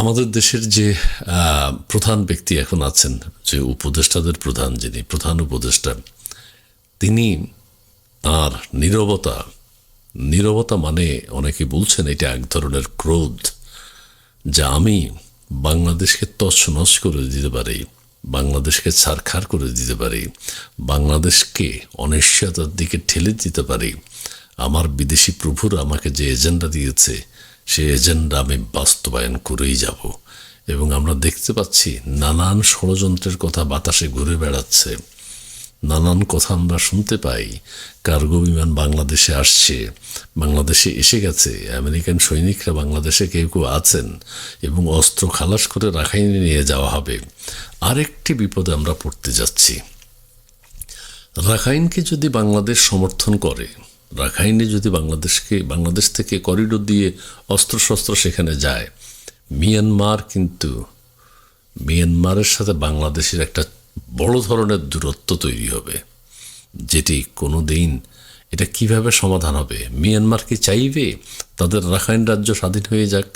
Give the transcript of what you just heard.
আমাদের দেশের যে প্রধান ব্যক্তি এখন আছেন, যে উপদেষ্টাদের প্রধান, যিনি প্রধান উপদেষ্টা, তিনি তার নীরবতা মানে অনেকে বলছেন এটা এক ধরনের ক্রোধ, যা আমি বাংলাদেশকে তছনছ করে দিতে পারি, বাংলাদেশকে ছারখার করে দিতে পারি, বাংলাদেশকে অনিশ্চয়তার দিকে ঠেলে দিতে পারি। আমার বিদেশি প্রভুরা আমাকে যে এজেন্ডা দিয়েছে, সেই এজেন্ডা আমি বাস্তবায়ন করেই যাব। এবং আমরা দেখতে পাচ্ছি নানান ষড়যন্ত্রের কথা বাতাসে ঘুরে বেড়াচ্ছে, নানান কথা আমরা শুনতে পাই। কার্গো বিমান বাংলাদেশে আসছে, বাংলাদেশে এসে গেছে, আমেরিকান সৈনিকরা বাংলাদেশে কেউ কেউ আছেন এবং অস্ত্র খালাস করে রাখাইনে নিয়ে যাওয়া হবে। আরেকটি বিপদে আমরা পড়তে যাচ্ছি। রাখাইনকে যদি বাংলাদেশ সমর্থন করে, রাখাইনে যদি বাংলাদেশ থেকে করিডোর দিয়ে অস্ত্রশস্ত্র সেখানে যায়, মিয়ানমারের সাথে বাংলাদেশের একটা বড় ধরনের দূরত্ব তৈরি হবে, যেটি কোনো দিন এটা কিভাবে সমাধান হবে? মিয়ানমার কি চাইবে তাদের রাখাইন রাজ্য স্বাধীন হয়ে যাক?